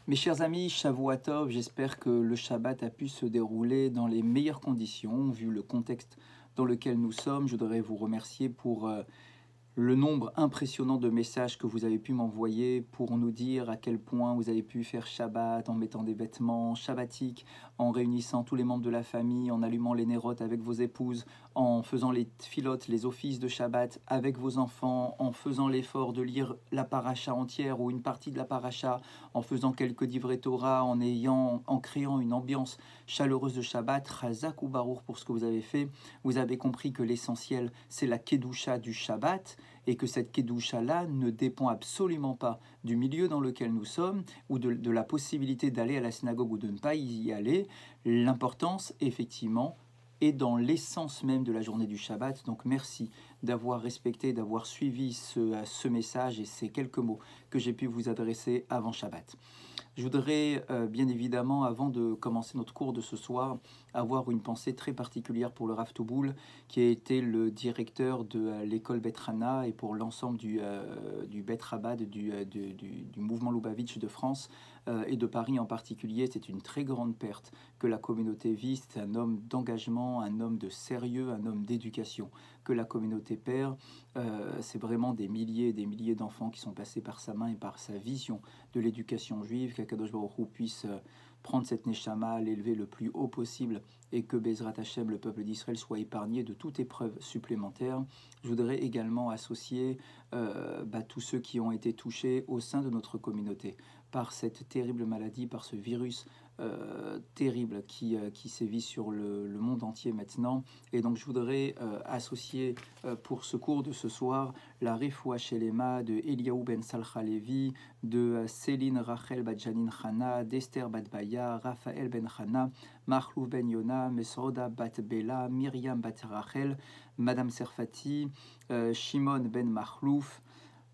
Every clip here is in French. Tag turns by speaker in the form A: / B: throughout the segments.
A: Mes chers amis, Shavua Tov, j'espère que le Shabbat a pu se dérouler dans les meilleures conditions, vu le contexte dans lequel nous sommes. Je voudrais vous remercier pour le nombre impressionnant de messages que vous avez pu m'envoyer pour nous dire à quel point vous avez pu faire Shabbat en mettant des vêtements shabbatiques, en réunissant tous les membres de la famille, en allumant les nérotes avec vos épouses, en faisant les tfilotes, les offices de Shabbat avec vos enfants, en faisant l'effort de lire la paracha entière ou une partie de la paracha, en faisant quelques divrei Torah, en créant une ambiance chaleureuse de Shabbat. Chazak ou Baruch pour ce que vous avez fait. Vous avez compris que l'essentiel, c'est la kedusha du Shabbat, et que cette kedusha-là ne dépend absolument pas du milieu dans lequel nous sommes ou de la possibilité d'aller à la synagogue ou de ne pas y aller. L'importance, effectivement, est dans l'essence même de la journée du Shabbat. Donc merci d'avoir respecté, d'avoir suivi ce message et ces quelques mots que j'ai pu vous adresser avant Shabbat. Je voudrais bien évidemment, avant de commencer notre cours de ce soir, avoir une pensée très particulière pour le Rav Touboul, qui a été le directeur de l'école Bet Hana et pour l'ensemble du Bet Rabad, du mouvement Lubavitch de France et de Paris en particulier. C'est une très grande perte que la communauté vit. C'est un homme d'engagement, un homme de sérieux, un homme d'éducation que la communauté perd. C'est vraiment des milliers et des milliers d'enfants qui sont passés par sa main et par sa vision de l'éducation juive. Qu'Akadosh Baruch Hu puisse prendre cette neshama, l'élever le plus haut possible et que Bezrat Hashem, le peuple d'Israël, soit épargné de toute épreuve supplémentaire. Je voudrais également associer tous ceux qui ont été touchés au sein de notre communauté par cette terrible maladie, par ce virus terrible qui sévit sur le monde entier maintenant. Et donc je voudrais associer pour ce cours de ce soir la Refoua Shelema de Eliaou Ben Salcha Levi, de Céline Rachel Bat Janine Chana, d'Esther Bat Baya, Raphaël Ben Chana, Mahlouf Ben Yona, Mesroda Bat Bella, Myriam Bat Rachel, Madame Serfati, Shimon Ben Mahlouf,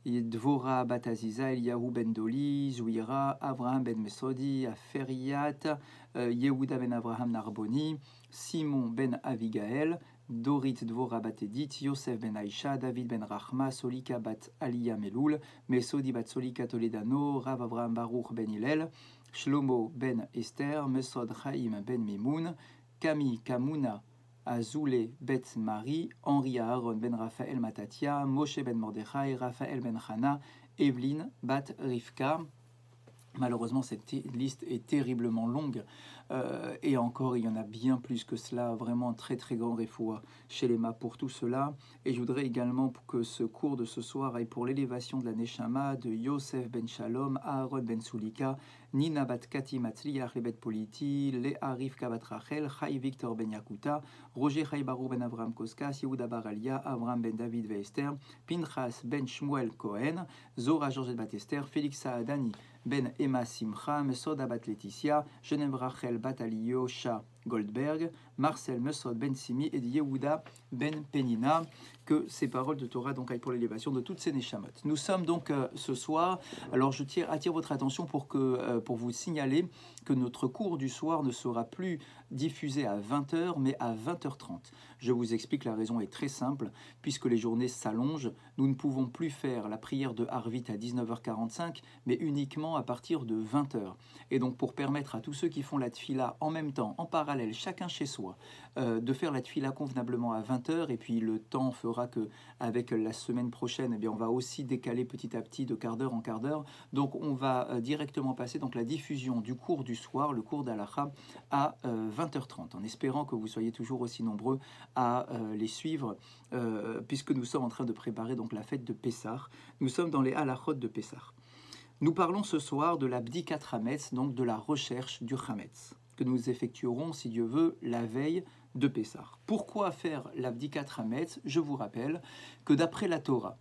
A: Dvora Bat Aziza, Eliyahu Ben Doli, Zouira, Avraham Ben Mesodi, Aferiat, Yehuda Ben Avraham Narboni, Simon Ben Avigaël, Dorit Dvora Bat Edith, Yosef Ben Aïcha, David Ben Rachma, Solika Bat Aliyah Meloul, Mesodi Bat Solika Toledano, Rav Avraham Baruch Ben Hillel, Shlomo Ben Esther, Mesod Chaim Ben Mimoun, Kami Kamuna Azoulé Bet Marie, Henri Aaron Ben Raphaël Matatia, Moshe Ben Mordechai, Raphaël Ben Chana, Evelyne Bat Rivka. Malheureusement, cette liste est terriblement longue et encore, il y en a bien plus que cela, vraiment un très très grand refoua chez les mâts pour tout cela. Et je voudrais également que ce cours de ce soir aille pour l'élévation de la Neshama de Yosef Ben Shalom, Aaron Ben Sulika, Nina Bat Kati Matzliach Lebet Politi, Léa Rivka Bat Rachel, Chai Victor Ben Yakuta, Roger Chai Barou Ben Avram Koskas, Yehuda Bar Alia, Avram Ben David Esther, Pinchas Ben Shmuel Cohen, Zora Georgette Bat Esther, Félix Saadani Ben Emma Simcha, Mesoda Bat Laetitia, Genev Rachel Bat Aliyosha Goldberg, Marcel Mesod Ben Simi et Yehuda Ben Penina. Que ces paroles de Torah donc aillent pour l'élévation de toutes ces neshamot. Nous sommes donc ce soir, alors je attire votre attention pour vous signaler que notre cours du soir ne sera plus diffusé à 20h mais à 20h30. Je vous explique, la raison est très simple, puisque les journées s'allongent, nous ne pouvons plus faire la prière de Harvit à 19h45, mais uniquement à partir de 20h. Et donc pour permettre à tous ceux qui font la tfila en même temps, en parallèle, chacun chez soi, de faire la tfila convenablement à 20h, et puis le temps fera que avec la semaine prochaine, eh bien, on va aussi décaler petit à petit de quart d'heure en quart d'heure. Donc on va directement passer donc la diffusion du cours du soir, le cours d'Alacha, à 20h30, en espérant que vous soyez toujours aussi nombreux à les suivre, puisque nous sommes en train de préparer donc la fête de Pessah. Nous sommes dans les halachot de Pessah. Nous parlons ce soir de la bdikat Hametz, donc de la recherche du Hametz, que nous effectuerons, si Dieu veut, la veille de Pessah. Pourquoi faire la bdikat Hametz? Je vous rappelle que d'après la Torah,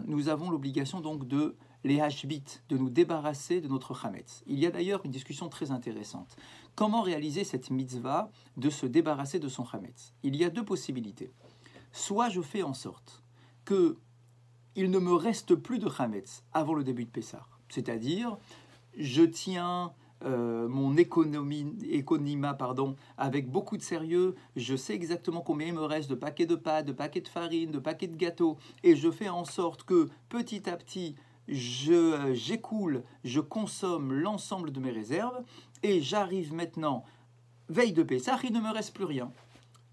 A: nous avons l'obligation donc de les hashbit, de nous débarrasser de notre Hametz. Il y a d'ailleurs une discussion très intéressante. Comment réaliser cette mitzvah de se débarrasser de son Hametz? Il y a deux possibilités. Soit je fais en sorte qu'il ne me reste plus de Hametz avant le début de Pessah. C'est-à-dire, je tiens mon éconima avec beaucoup de sérieux, je sais exactement combien il me reste de paquets de pâtes, de paquets de farine, de paquets de gâteaux, et je fais en sorte que petit à petit, j'écoule, je consomme l'ensemble de mes réserves, et j'arrive maintenant, veille de Pessah, il ne me reste plus rien.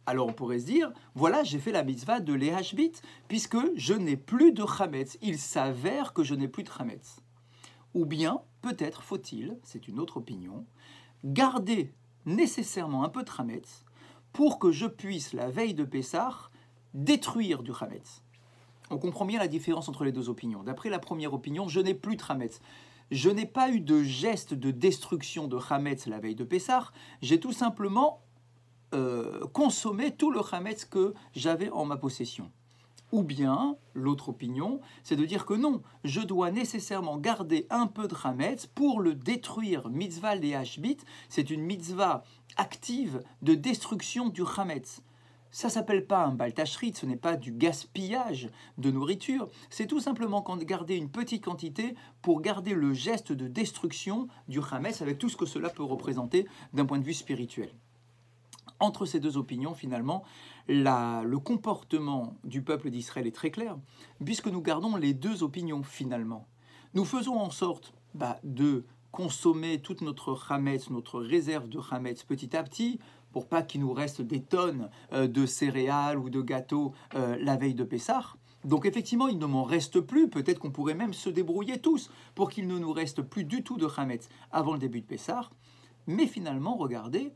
A: Alors on pourrait se dire, voilà, j'ai fait la mitzvah de l'Ehashbit, puisque je n'ai plus de chametz. Il s'avère que je n'ai plus de chametz. Ou bien, peut-être faut-il, c'est une autre opinion, garder nécessairement un peu de chametz pour que je puisse, la veille de Pessah, détruire du chametz. On comprend bien la différence entre les deux opinions. D'après la première opinion, je n'ai plus de chametz. Je n'ai pas eu de geste de destruction de chametz la veille de Pessah. J'ai tout simplement consommer tout le chametz que j'avais en ma possession. Ou bien, l'autre opinion, c'est de dire que non, je dois nécessairement garder un peu de chametz pour le détruire. Mitzvah le'ashbit, c'est une mitzvah active de destruction du chametz. Ça ne s'appelle pas un baltachrit, ce n'est pas du gaspillage de nourriture, c'est tout simplement garder une petite quantité pour garder le geste de destruction du chametz avec tout ce que cela peut représenter d'un point de vue spirituel. Entre ces deux opinions, finalement, le comportement du peuple d'Israël est très clair, puisque nous gardons les deux opinions, finalement. Nous faisons en sorte de consommer toute notre chametz, notre réserve de chametz petit à petit, pour pas qu'il nous reste des tonnes de céréales ou de gâteaux la veille de Pessah. Donc effectivement, il ne m'en reste plus, peut-être qu'on pourrait même se débrouiller tous pour qu'il ne nous reste plus du tout de chametz avant le début de Pessah. Mais finalement, regardez,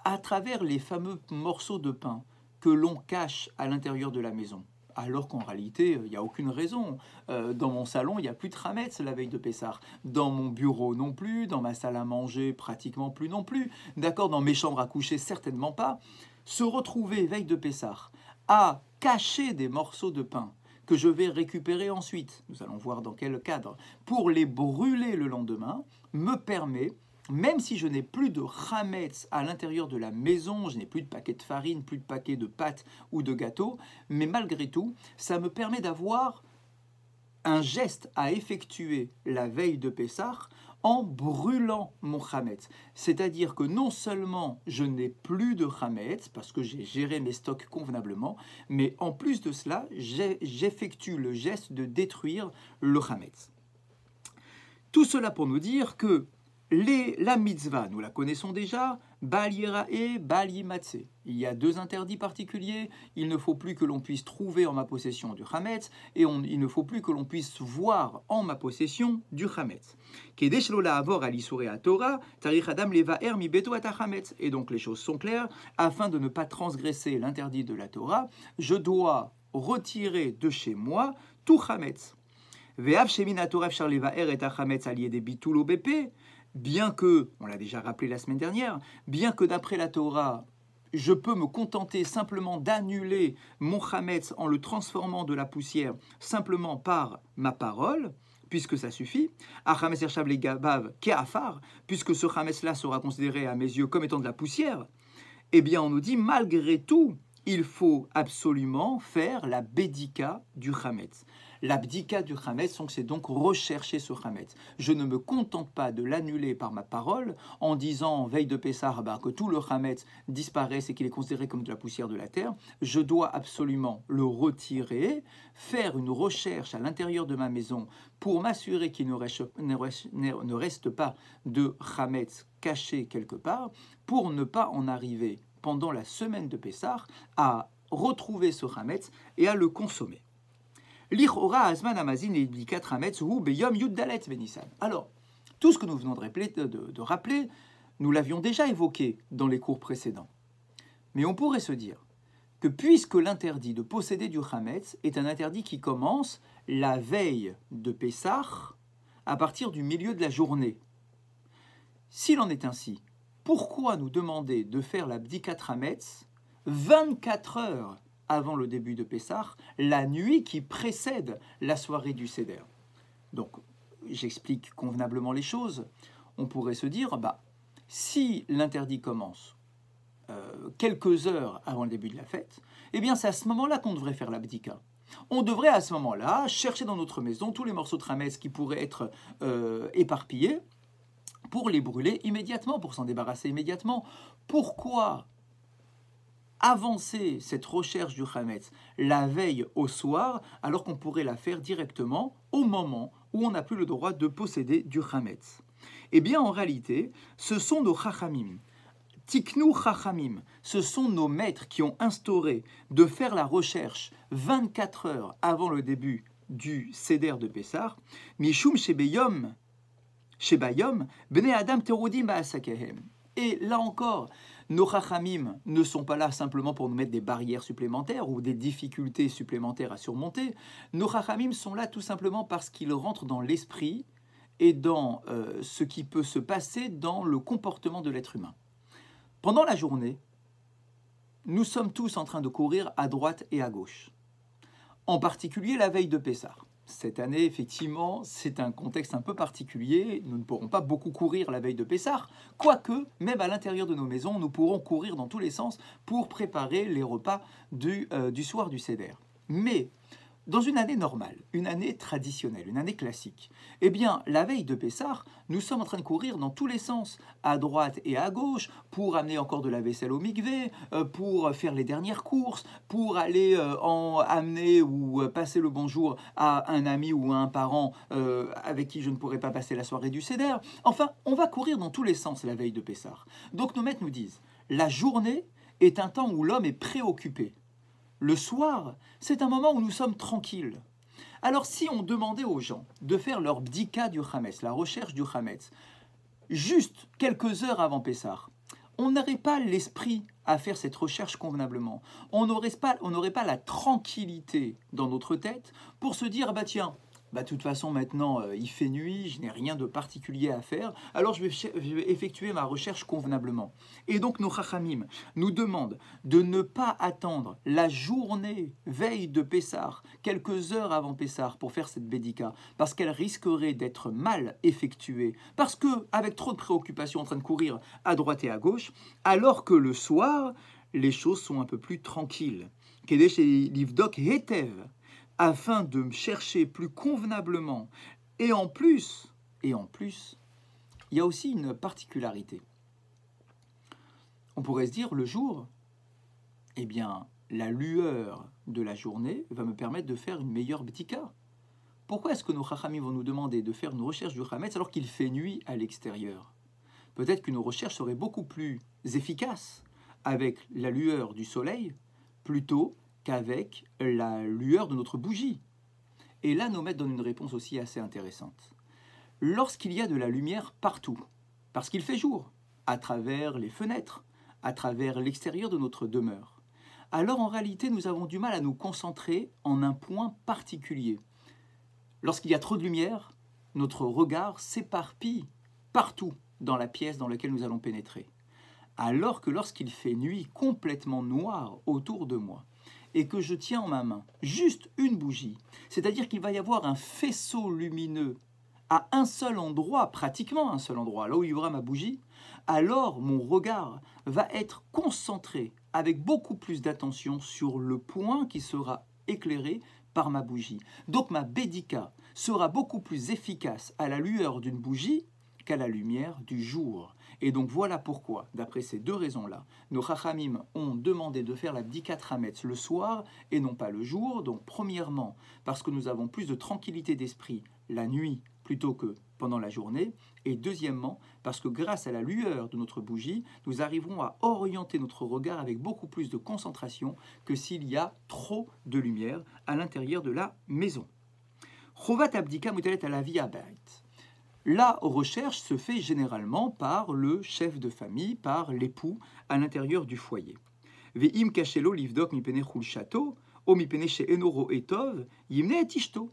A: à travers les fameux morceaux de pain que l'on cache à l'intérieur de la maison, alors qu'en réalité, il n'y a aucune raison. Dans mon salon, il n'y a plus de chametz la veille de Pessah. Dans mon bureau non plus, dans ma salle à manger pratiquement plus non plus. D'accord, dans mes chambres à coucher certainement pas. Se retrouver veille de Pessah à cacher des morceaux de pain que je vais récupérer ensuite, nous allons voir dans quel cadre, pour les brûler le lendemain, me permet, même si je n'ai plus de chametz à l'intérieur de la maison, je n'ai plus de paquets de farine, plus de paquets de pâtes ou de gâteaux, mais malgré tout, ça me permet d'avoir un geste à effectuer la veille de Pessah en brûlant mon chametz. C'est-à-dire que non seulement je n'ai plus de chametz, parce que j'ai géré mes stocks convenablement, mais en plus de cela, j'effectue le geste de détruire le chametz. Tout cela pour nous dire que la mitzvah, nous la connaissons déjà, Bal Yirae, Bal Yimatse. Il y a deux interdits particuliers. Il ne faut plus que l'on puisse trouver en ma possession du chametz et il ne faut plus que l'on puisse voir en ma possession du chametz. Et donc les choses sont claires. Afin de ne pas transgresser l'interdit de la Torah, je dois retirer de chez moi tout chametz. Bien que, on l'a déjà rappelé la semaine dernière, bien que d'après la Torah, je peux me contenter simplement d'annuler mon chametz en le transformant de la poussière simplement par ma parole, puisque ça suffit, puisque ce chametz-là sera considéré à mes yeux comme étant de la poussière, eh bien on nous dit malgré tout, il faut absolument faire la bédika du chametz. La bdika du chametz, c'est donc rechercher ce chametz. Je ne me contente pas de l'annuler par ma parole en disant en veille de Pessah que tout le chametz disparaisse et qu'il est considéré comme de la poussière de la terre. Je dois absolument le retirer, faire une recherche à l'intérieur de ma maison pour m'assurer qu'il ne reste pas de chametz caché quelque part, pour ne pas en arriver pendant la semaine de Pessah à retrouver ce chametz et à le consommer. Alors, tout ce que nous venons de rappeler, nous l'avions déjà évoqué dans les cours précédents. Mais on pourrait se dire que puisque l'interdit de posséder du chametz est un interdit qui commence la veille de Pessah à partir du milieu de la journée, s'il en est ainsi, pourquoi nous demander de faire la bdikat chametz 24 heures avant le début de Pessah, la nuit qui précède la soirée du Seder? Donc, j'explique convenablement les choses. On pourrait se dire, si l'interdit commence quelques heures avant le début de la fête, eh bien c'est à ce moment-là qu'on devrait faire la bdika. On devrait à ce moment-là chercher dans notre maison tous les morceaux de chametz qui pourraient être éparpillés pour les brûler immédiatement, pour s'en débarrasser immédiatement. Pourquoi avancer cette recherche du chametz la veille au soir, alors qu'on pourrait la faire directement au moment où on n'a plus le droit de posséder du chametz. Eh bien, en réalité, ce sont nos chachamim. Tiknu chachamim, ce sont nos maîtres qui ont instauré de faire la recherche 24 heures avant le début du Seder de Pessah, Mishum shebayom, bnei adam terudim ba'asakehem. Et là encore, nos chachamim ne sont pas là simplement pour nous mettre des barrières supplémentaires ou des difficultés supplémentaires à surmonter. Nos chachamim sont là tout simplement parce qu'ils rentrent dans l'esprit et dans ce qui peut se passer dans le comportement de l'être humain. Pendant la journée, nous sommes tous en train de courir à droite et à gauche, en particulier la veille de Pessah. Cette année, effectivement, c'est un contexte un peu particulier. Nous ne pourrons pas beaucoup courir la veille de Pessah, quoique, même à l'intérieur de nos maisons, nous pourrons courir dans tous les sens pour préparer les repas du soir du Seder. Mais dans une année normale, une année traditionnelle, une année classique, eh bien, la veille de Pessah, nous sommes en train de courir dans tous les sens, à droite et à gauche, pour amener encore de la vaisselle au mikvé, pour faire les dernières courses, pour aller amener ou passer le bonjour à un ami ou à un parent avec qui je ne pourrais pas passer la soirée du Seder. Enfin, on va courir dans tous les sens la veille de Pessah. Donc nos maîtres nous disent, la journée est un temps où l'homme est préoccupé. Le soir, c'est un moment où nous sommes tranquilles. Alors si on demandait aux gens de faire leur bdika du Hametz, la recherche du Hametz, juste quelques heures avant Pessah, on n'aurait pas l'esprit à faire cette recherche convenablement. On n'aurait pas la tranquillité dans notre tête pour se dire, bah tiens, de toute façon maintenant il fait nuit, je n'ai rien de particulier à faire, alors je vais effectuer ma recherche convenablement. Et donc nos chachamim nous demandent de ne pas attendre la journée veille de Pessah, quelques heures avant Pessah pour faire cette bédika, parce qu'elle risquerait d'être mal effectuée, parce que avec trop de préoccupations en train de courir à droite et à gauche, alors que le soir, les choses sont un peu plus tranquilles. Kedesh livdok hetev, afin de me chercher plus convenablement. Et en plus, il y a aussi une particularité. On pourrait se dire, le jour, eh bien, la lueur de la journée va me permettre de faire une meilleure bdika. Pourquoi est-ce que nos chachamim vont nous demander de faire une recherche du Hametz alors qu'il fait nuit à l'extérieur? Peut-être que nos recherches seraient beaucoup plus efficaces avec la lueur du soleil plutôt qu'avec la lueur de notre bougie. Et là, nos maîtres donnent une réponse aussi assez intéressante. Lorsqu'il y a de la lumière partout, parce qu'il fait jour, à travers les fenêtres, à travers l'extérieur de notre demeure, alors en réalité, nous avons du mal à nous concentrer en un point particulier. Lorsqu'il y a trop de lumière, notre regard s'éparpille partout dans la pièce dans laquelle nous allons pénétrer. Alors que lorsqu'il fait nuit complètement noire autour de moi, et que je tiens en ma main juste une bougie, c'est-à-dire qu'il va y avoir un faisceau lumineux à un seul endroit, pratiquement un seul endroit, là où il y aura ma bougie, alors mon regard va être concentré avec beaucoup plus d'attention sur le point qui sera éclairé par ma bougie. Donc ma bédika sera beaucoup plus efficace à la lueur d'une bougie qu'à la lumière du jour. Et donc voilà pourquoi, d'après ces deux raisons-là, nos chachamim ont demandé de faire la bdikat hametz le soir et non pas le jour. Donc premièrement, parce que nous avons plus de tranquillité d'esprit la nuit plutôt que pendant la journée. Et deuxièmement, parce que grâce à la lueur de notre bougie, nous arriverons à orienter notre regard avec beaucoup plus de concentration que s'il y a trop de lumière à l'intérieur de la maison. Chovat abdika mutalet alavi abayit. La recherche se fait généralement par le chef de famille, par l'époux à l'intérieur du foyer. Ve'im kashelo livdok mipene chulshato, o mipene she'enoro etov, yimne et ishto.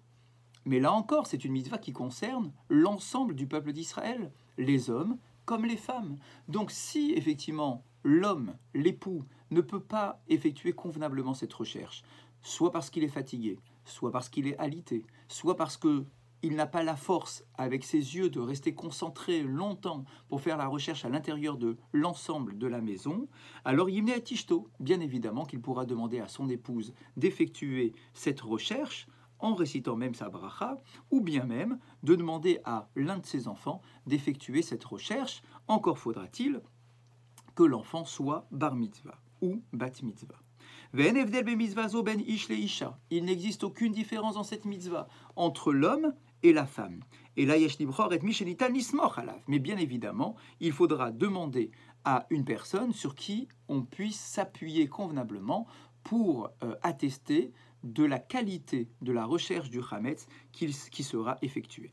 A: Mais là encore, c'est une mitzvah qui concerne l'ensemble du peuple d'Israël, les hommes comme les femmes. Donc si effectivement l'homme, l'époux, ne peut pas effectuer convenablement cette recherche, soit parce qu'il est fatigué, soit parce qu'il est alité, soit parce que il n'a pas la force, avec ses yeux, de rester concentré longtemps pour faire la recherche à l'intérieur de l'ensemble de la maison, alors Yimne et Tishto, bien évidemment qu'il pourra demander à son épouse d'effectuer cette recherche en récitant même sa bracha, ou bien même de demander à l'un de ses enfants d'effectuer cette recherche. Encore faudra-t-il que l'enfant soit bar mitzvah ou bat mitzvah. Il n'existe aucune différence dans cette mitzvah entre l'homme et la femme. Et là, yesh libror et mishenitan nismoch alav. Mais bien évidemment, il faudra demander à une personne sur qui on puisse s'appuyer convenablement pour attester de la qualité de la recherche du Hametz qui sera effectuée.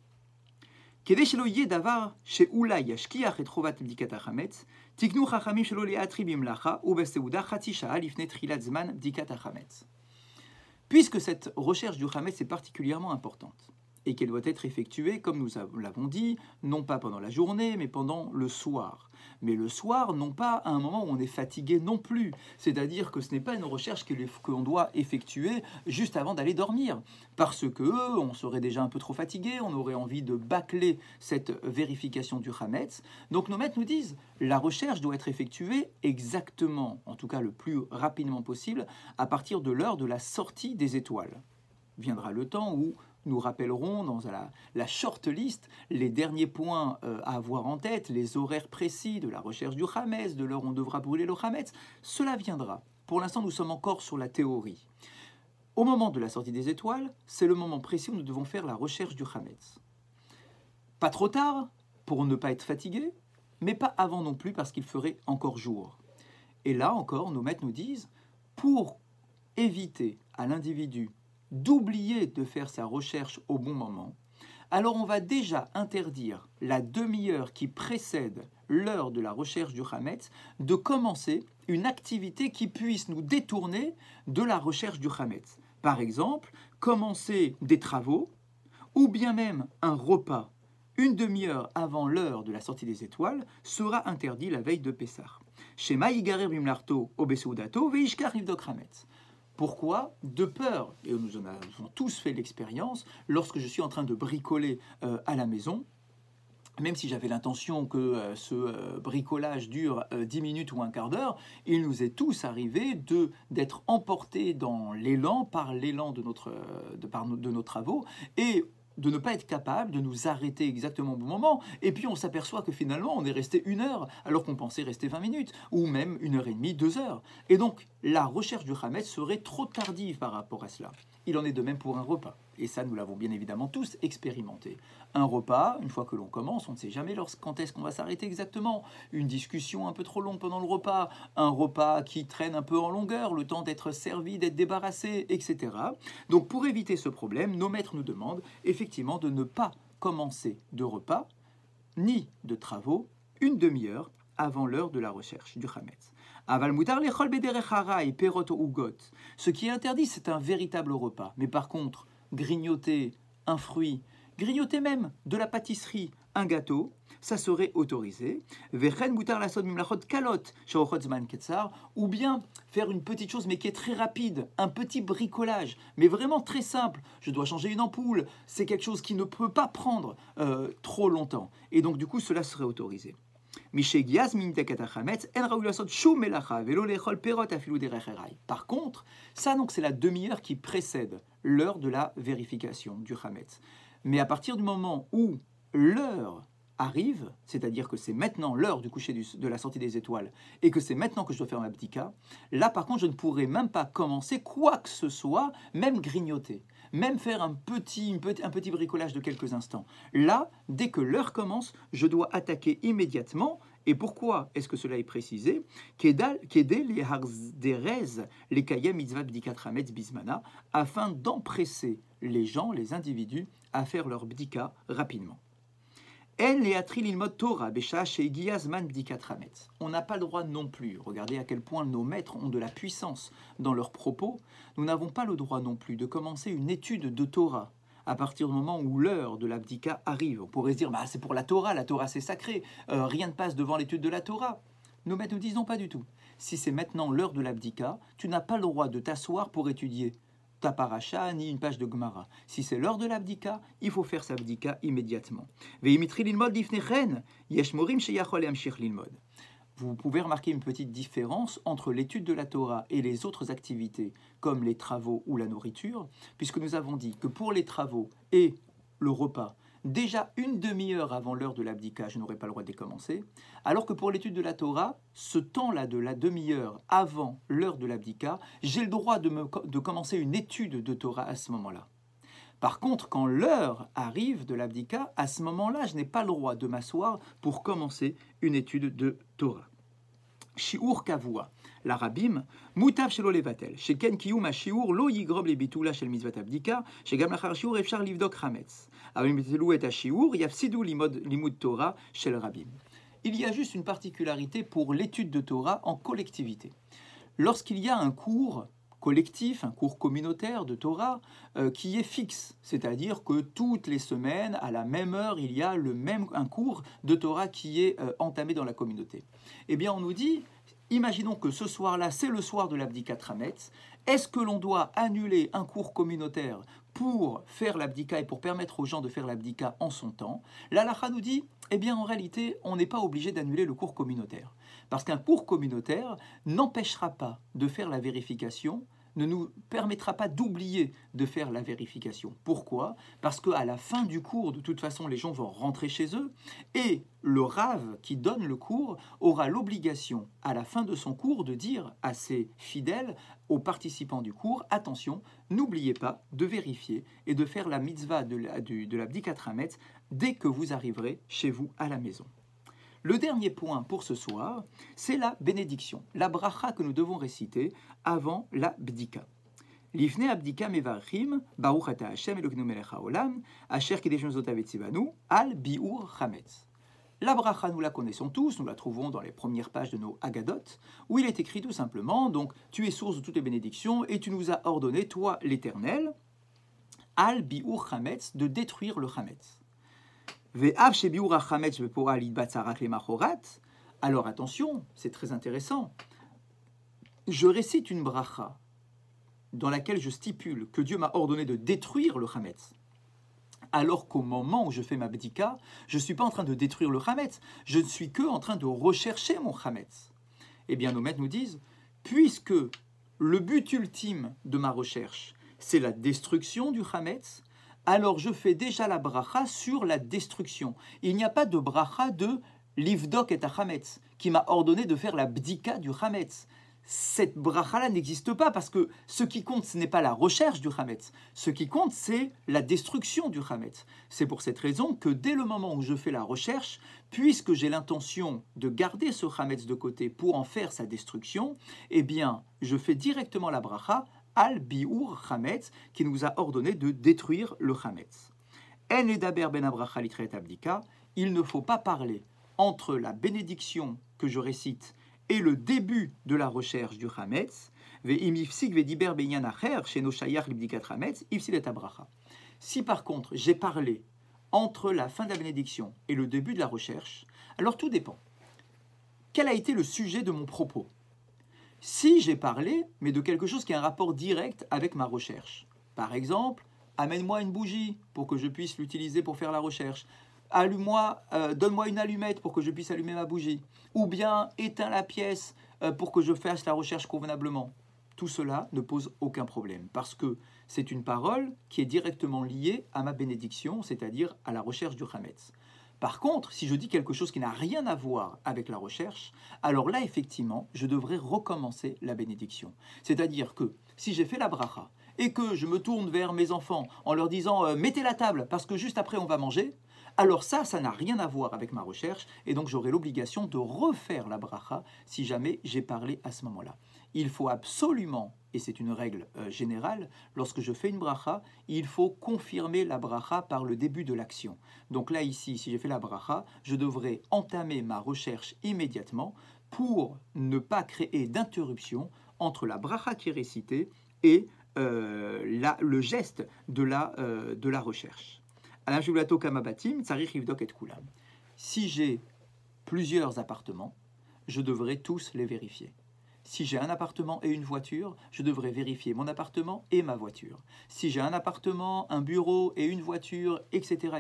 A: כדי שלא יהיה דבר שאולי ישכיח את חובת בדיקת החמץ, תקנו חכמים שלא להטריד במלאכה ובסעודה חצי שעה לפני תחילת זמן בדיקת החמץ. Puisque cette recherche du Hametz est particulièrement importante et qu'elle doit être effectuée, comme nous l'avons dit, non pas pendant la journée, mais pendant le soir. Mais le soir, non pas à un moment où on est fatigué non plus. C'est-à-dire que ce n'est pas une recherche qu'on doit effectuer juste avant d'aller dormir. Parce que on serait déjà un peu trop fatigué, on aurait envie de bâcler cette vérification du Hametz. Donc nos maîtres nous disent, la recherche doit être effectuée exactement, en tout cas le plus rapidement possible, à partir de l'heure de la sortie des étoiles. Viendra le temps où nous rappellerons dans la short list les derniers points à avoir en tête, les horaires précis de la recherche du Hametz, de l'heure où on devra brûler le Hametz. Cela viendra. Pour l'instant, nous sommes encore sur la théorie. Au moment de la sortie des étoiles, c'est le moment précis où nous devons faire la recherche du Hametz. Pas trop tard, pour ne pas être fatigué, mais pas avant non plus parce qu'il ferait encore jour. Et là encore, nos maîtres nous disent, pour éviter à l'individu d'oublier de faire sa recherche au bon moment, alors on va déjà interdire la demi-heure qui précède l'heure de la recherche du Hametz de commencer une activité qui puisse nous détourner de la recherche du Hametz. Par exemple, commencer des travaux ou bien même un repas une demi-heure avant l'heure de la sortie des étoiles sera interdit la veille de Pessah. Shema yigarer bimlarto obeseudato veishkar ivdok Hametz. Pourquoi? De peur, et nous en avons tous fait l'expérience, lorsque je suis en train de bricoler à la maison, même si j'avais l'intention que ce bricolage dure 10 minutes ou un quart d'heure, il nous est tous arrivé d'être emportés dans l'élan, par l'élan de nos travaux, et de ne pas être capable de nous arrêter exactement au bon moment, et puis on s'aperçoit que finalement on est resté 1 heure, alors qu'on pensait rester 20 minutes, ou même 1h30, 2 heures. Et donc la recherche du Hametz serait trop tardive par rapport à cela. Il en est de même pour un repas. Et ça, nous l'avons bien évidemment tous expérimenté. Un repas, une fois que l'on commence, on ne sait jamais quand est-ce qu'on va s'arrêter exactement. Une discussion un peu trop longue pendant le repas, un repas qui traîne un peu en longueur, le temps d'être servi, d'être débarrassé, etc. Donc pour éviter ce problème, nos maîtres nous demandent effectivement de ne pas commencer de repas, ni de travaux, une demi-heure avant l'heure de la recherche du Hametz. Aval mutar lechol bederech harai perot ugot. Ce qui est interdit, c'est un véritable repas. Mais par contre, grignoter un fruit, grignoter même de la pâtisserie, un gâteau, ça serait autorisé. Vechen mutar lasod mimlachot kalot sheochot zman ketzar, ou bien faire une petite chose mais qui est très rapide, un petit bricolage, mais vraiment très simple. Je dois changer une ampoule, c'est quelque chose qui ne peut pas prendre trop longtemps. Et donc du coup, cela serait autorisé. Par contre, ça donc c'est la demi-heure qui précède l'heure de la vérification du Hametz. Mais à partir du moment où l'heure arrive, c'est-à-dire que c'est maintenant l'heure du coucher de la sortie des étoiles et que c'est maintenant que je dois faire ma bdika, là par contre je ne pourrai même pas commencer quoi que ce soit, même grignoter, même faire un petit bricolage de quelques instants. Là, dès que l'heure commence, je dois attaquer immédiatement. Et pourquoi est-ce que cela est précisé? Afin d'empresser les gens, les individus, à faire leur bdika rapidement. On n'a pas le droit non plus, regardez à quel point nos maîtres ont de la puissance dans leurs propos, nous n'avons pas le droit non plus de commencer une étude de Torah à partir du moment où l'heure de l'abdika arrive. On pourrait se dire, c'est pour la Torah c'est sacré, rien ne passe devant l'étude de la Torah. Nos maîtres nous disent non, pas du tout. Si c'est maintenant l'heure de l'abdika, tu n'as pas le droit de t'asseoir pour étudier ta paracha, ni une page de Gemara. Si c'est l'heure de l'abdika, il faut faire sa abdika immédiatement. Vous pouvez remarquer une petite différence entre l'étude de la Torah et les autres activités, comme les travaux ou la nourriture, puisque nous avons dit que pour les travaux et le repas, déjà une demi-heure avant l'heure de l'abdika, je n'aurai pas le droit de les commencer, alors que pour l'étude de la Torah, ce temps-là de la demi-heure avant l'heure de l'abdika, j'ai le droit de commencer une étude de Torah à ce moment-là. Par contre, quand l'heure arrive de l'abdika, à ce moment-là, je n'ai pas le droit de m'asseoir pour commencer une étude de Torah. Shiur kavua, la rabim, mutav shelo levatel, sheken kiyum ha-shiur lo yigrob lebitula shel mitzvat abdika, shegam lachar shiur efshar livdok chametz. אבל אם יבטלו את השיעור, יפסידו לימוד תורה של רבים. Il y a juste une particularité pour l'étude de Torah en collectivité. Lorsqu'il y a un cours collectif, un cours communautaire de Torah qui est fixe, c'est-à-dire que toutes les semaines, à la même heure, il y a un cours de Torah qui est entamé dans la communauté. Eh bien, on nous dit, imaginons que ce soir-là, c'est le soir de l'Abdikat Hametz. Est-ce que l'on doit annuler un cours communautaire pour faire l'abdika et pour permettre aux gens de faire l'abdika en son temps? La halakha nous dit, eh bien en réalité, on n'est pas obligé d'annuler le cours communautaire. Parce qu'un cours communautaire n'empêchera pas de faire la vérification, ne nous permettra pas d'oublier de faire la vérification. Pourquoi? Parce qu'à la fin du cours, de toute façon, les gens vont rentrer chez eux et le rave qui donne le cours aura l'obligation, à la fin de son cours, de dire à ses fidèles, aux participants du cours, attention, n'oubliez pas de vérifier et de faire la mitzvah de l'Abdikat Hametz dès que vous arriverez chez vous à la maison. Le dernier point pour ce soir, c'est la bénédiction, la bracha que nous devons réciter avant la bdika. Lifne abdika mevarchim, baruch ata Hashem Elokeinu melech haolam, asher kidesh mitzvotav vetzivanu, al biur chametz. La bracha, nous la connaissons tous, nous la trouvons dans les premières pages de nos Haggadot, où il est écrit tout simplement, donc tu es source de toutes les bénédictions et tu nous as ordonné, toi l'Éternel, al biur chametz, de détruire le chametz. Alors attention, c'est très intéressant. Je récite une bracha dans laquelle je stipule que Dieu m'a ordonné de détruire le chametz. Alors qu'au moment où je fais ma bdika, je ne suis pas en train de détruire le chametz, je ne suis que en train de rechercher mon chametz. Eh bien, nos maîtres nous disent, puisque le but ultime de ma recherche, c'est la destruction du chametz, alors je fais déjà la bracha sur la destruction. Il n'y a pas de bracha de livdok et hametz qui m'a ordonné de faire la bdika du chametz. Cette bracha-là n'existe pas parce que ce qui compte, ce n'est pas la recherche du chametz. Ce qui compte, c'est la destruction du chametz. C'est pour cette raison que dès le moment où je fais la recherche, puisque j'ai l'intention de garder ce chametz de côté pour en faire sa destruction, eh bien, je fais directement la bracha al biur chametz, qui nous a ordonné de détruire le chametz. En edaber ben abracha litret abdika, il ne faut pas parler entre la bénédiction que je récite et le début de la recherche du chametz. Si par contre j'ai parlé entre la fin de la bénédiction et le début de la recherche, alors tout dépend. Quel a été le sujet de mon propos? Si j'ai parlé, mais de quelque chose qui a un rapport direct avec ma recherche, par exemple, amène-moi une bougie pour que je puisse l'utiliser pour faire la recherche, donne-moi une allumette pour que je puisse allumer ma bougie, ou bien éteins la pièce pour que je fasse la recherche convenablement. Tout cela ne pose aucun problème, parce que c'est une parole qui est directement liée à ma bénédiction, c'est-à-dire à la recherche du chametz. Par contre, si je dis quelque chose qui n'a rien à voir avec la recherche, alors là, effectivement, je devrais recommencer la bénédiction. C'est-à-dire que si j'ai fait la bracha et que je me tourne vers mes enfants en leur disant « mettez la table parce que juste après on va manger », alors ça n'a rien à voir avec ma recherche et donc j'aurai l'obligation de refaire la bracha si jamais j'ai parlé à ce moment-là. Il faut absolument, et c'est une règle générale, lorsque je fais une bracha, il faut confirmer la bracha par le début de l'action. Donc là, ici, si j'ai fait la bracha, je devrais entamer ma recherche immédiatement pour ne pas créer d'interruption entre la bracha qui est récitée et le geste de la recherche. Si j'ai plusieurs appartements, je devrais tous les vérifier. Si j'ai un appartement et une voiture, je devrais vérifier mon appartement et ma voiture. Si j'ai un appartement, un bureau et une voiture, etc.,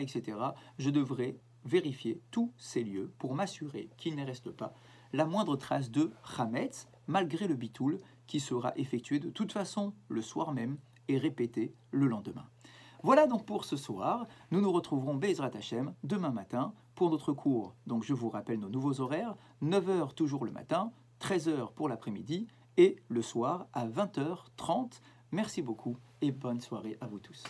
A: je devrais vérifier tous ces lieux pour m'assurer qu'il ne reste pas la moindre trace de chametz, malgré le bitoul qui sera effectué de toute façon le soir même et répété le lendemain. Voilà donc pour ce soir. Nous nous retrouverons Be'ezrat Hashem demain matin pour notre cours. Donc je vous rappelle nos nouveaux horaires, 9h toujours le matin, 13h pour l'après-midi et le soir à 20h30. Merci beaucoup et bonne soirée à vous tous.